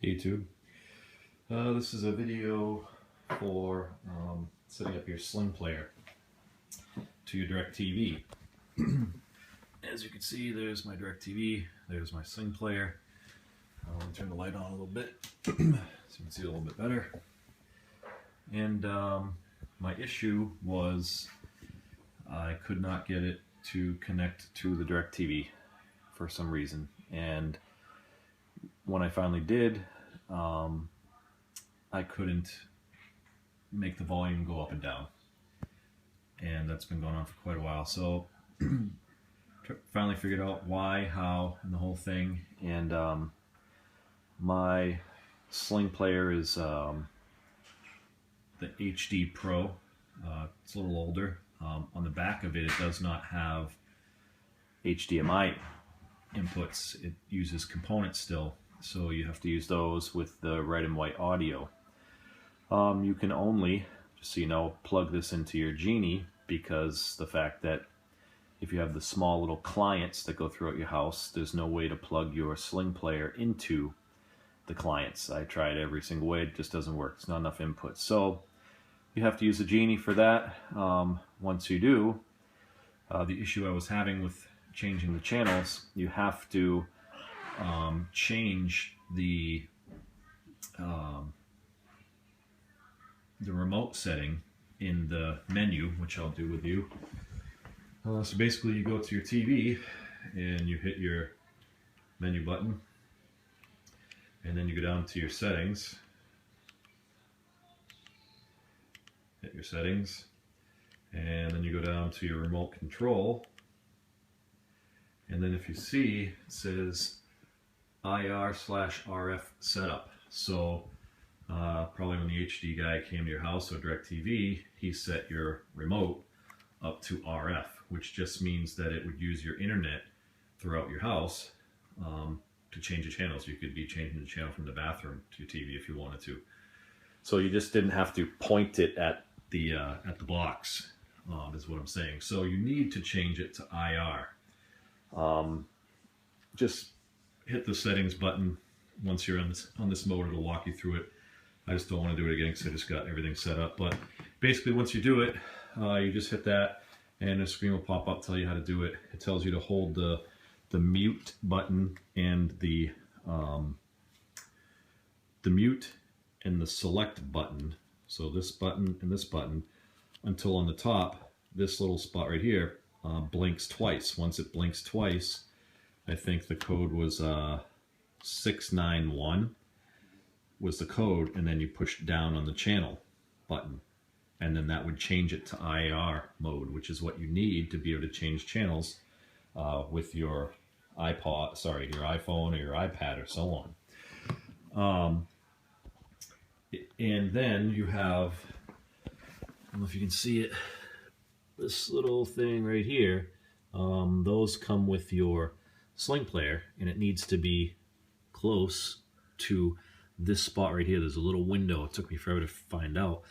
YouTube. This is a video for setting up your Sling player to your DirectTV. As you can see, there's my DirectTV, there's my Sling player. I'm going to turn the light on a little bit so you can see it a little bit better. And my issue was I could not get it to connect to the DirectTV for some reason. And when I finally did, I couldn't make the volume go up and down. And that's been going on for quite a while. So finally figured out why, how, and the whole thing. And my Sling player is the HD Pro. It's a little older. On the back of it, it does not have HDMI inputs. It uses components still, so you have to use those with the red and white audio. You can only, just so you know, plug this into your Genie, because the fact that if you have the small little clients that go throughout your house, there's no way to plug your Sling player into the clients. I tried every single way, it just doesn't work. It's not enough input. So you have to use a Genie for that. Once you do, the issue I was having with changing the channels, you have to change the remote setting in the menu, which I'll do with you. So basically you go to your TV and you hit your menu button, and then you go down to your settings, hit your settings, and then you go down to your remote control, and then if you see, it says IR/RF setup. So probably when the HD guy came to your house or DirectTV, he set your remote up to RF, which just means that it would use your internet throughout your house to change the channels. You could be changing the channel from the bathroom to your TV if you wanted to. So you just didn't have to point it at the box, is what I'm saying. So you need to change it to IR. Just hit the settings button once you're on this mode. It'll walk you through it. I just don't want to do it again because I just got everything set up. But basically, once you do it, you just hit that, and a screen will pop up, tell you how to do it. It tells you to hold the mute button and the mute and the select button. So this button and this button, until on the top, this little spot right here blinks twice. Once it blinks twice, I think the code was 691 was the code, and then you push down on the channel button, and then that would change it to IR mode, which is what you need to be able to change channels with your your iPhone or your iPad or so on. And then you have, I don't know if you can see it, this little thing right here. Those come with your Sling player, and it needs to be close to this spot right here. There's a little window. It took me forever to find out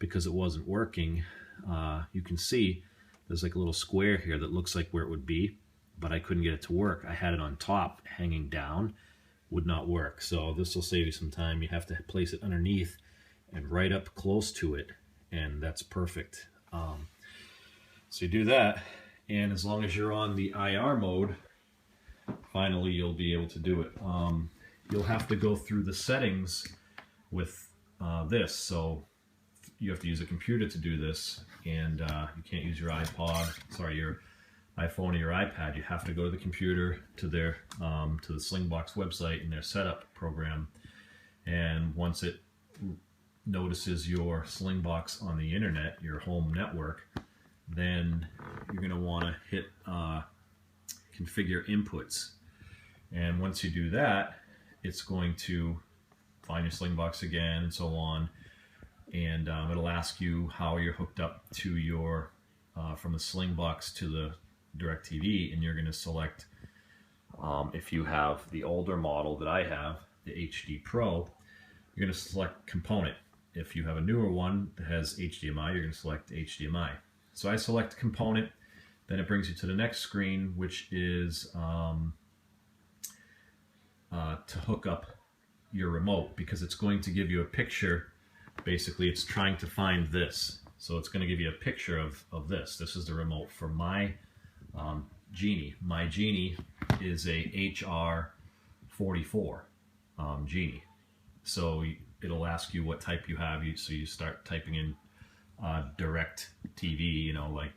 because it wasn't working. You can see there's like a little square here that looks like where it would be, but I couldn't get it to work. I had it on top hanging down, would not work. So this will save you some time. You have to place it underneath and right up close to it, and that's perfect. So you do that, and as long as you're on the IR mode, finally you'll be able to do it. You'll have to go through the settings with this, so you have to use a computer to do this, and you can't use your your iPhone or your iPad. You have to go to the computer, to their to the Slingbox website and their setup program, and once it notices your Slingbox on the internet, your home network, then you're going to want to hit configure inputs, and once you do that, it's going to find your Slingbox again and so on, and it'll ask you how you're hooked up to your from the Slingbox to the DirectTV, and you're going to select, if you have the older model that I have, the HD Pro, you're going to select component. If you have a newer one that has HDMI, you're going to select HDMI. So I select component, then it brings you to the next screen, which is to hook up your remote, because it's going to give you a picture. Basically, it's trying to find this. So it's going to give you a picture of this. This is the remote for my Genie. My Genie is a HR44 Genie. So it'll ask you what type you have. So you start typing in DirectTV, you know, like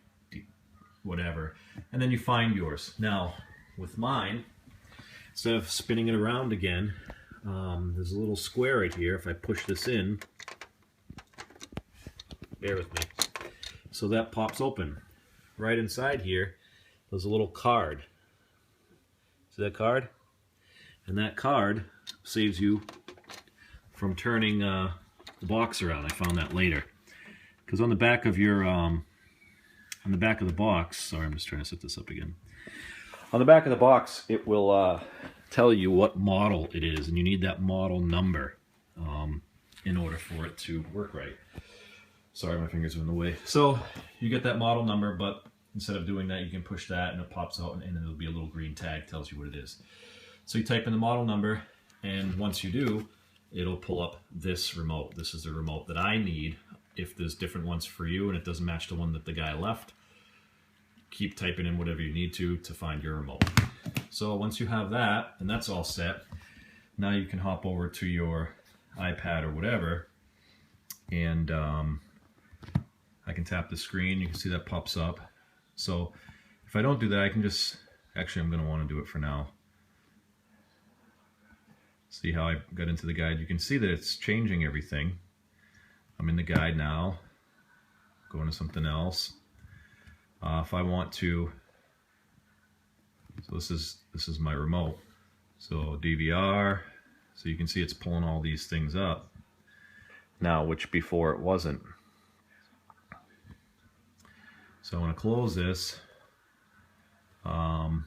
whatever, and then you find yours. Now, with mine, instead of spinning it around again, there's a little square right here. If I push this in, bear with me, so that pops open. Right inside here, there's a little card. See that card? And that card saves you from turning the box around. I found that later, because on the back of your on the back of the box, sorry, I'm just trying to set this up again. On the back of the box, it will tell you what model it is, and you need that model number in order for it to work right. Sorry, my fingers are in the way. So you get that model number, but instead of doing that, you can push that and it pops out, and it'll be a little green tag, tells you what it is. So you type in the model number, and once you do, it'll pull up this remote. This is the remote that I need. If there's different ones for you and it doesn't match the one that the guy left, keep typing in whatever you need to find your remote. So once you have that, and that's all set, now you can hop over to your iPad or whatever, and I can tap the screen. You can see that pops up. So if I don't do that, I can just, actually I'm going to want to do it for now. See how I got into the guide? You can see that it's changing everything. I'm in the guide now, going to something else. If I want to, so this is my remote. So DVR, so you can see it's pulling all these things up now, which before it wasn't. So I want to close this. I'm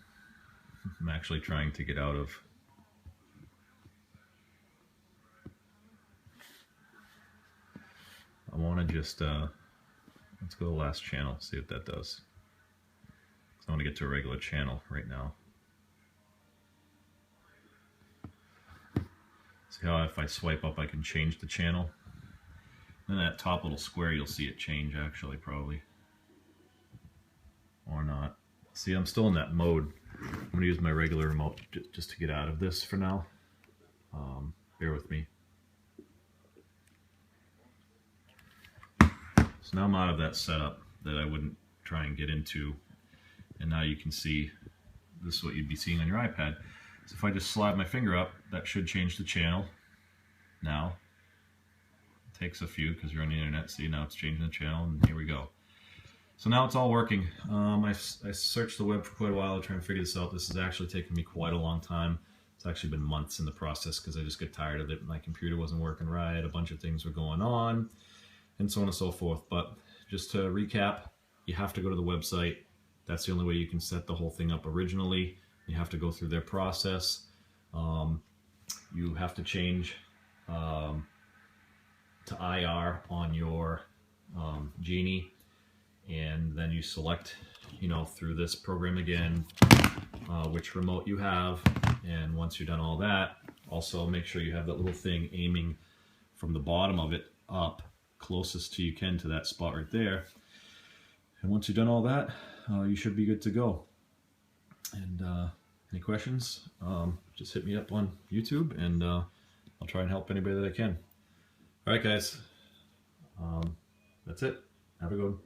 actually trying to get out of. I want to just, let's go to the last channel, see what that does. I want to get to a regular channel right now. See how if I swipe up I can change the channel? And that top little square, you'll see it change actually, probably. Or not. See, I'm still in that mode. I'm going to use my regular remote just to get out of this for now. Bear with me. So now I'm out of that setup that I wouldn't try and get into, and now you can see this is what you'd be seeing on your iPad. So if I just slide my finger up, that should change the channel. Now, it takes a few because you're on the internet. See, now it's changing the channel, and here we go. So now it's all working. I searched the web for quite a while to try and figure this out. This has actually taken me quite a long time. It's actually been months in the process because I just get tired of it. My computer wasn't working right, a bunch of things were going on, and so on and so forth. But just to recap, you have to go to the website. That's the only way you can set the whole thing up originally. You have to go through their process. You have to change to IR on your Genie, and then you select, you know, through this program again, which remote you have. And once you've done all that, also make sure you have that little thing aiming from the bottom of it up closest to you can to that spot right there. And once you've done all that, you should be good to go. And any questions, just hit me up on YouTube, and I'll try and help anybody that I can. All right, guys, that's it. Have a good one.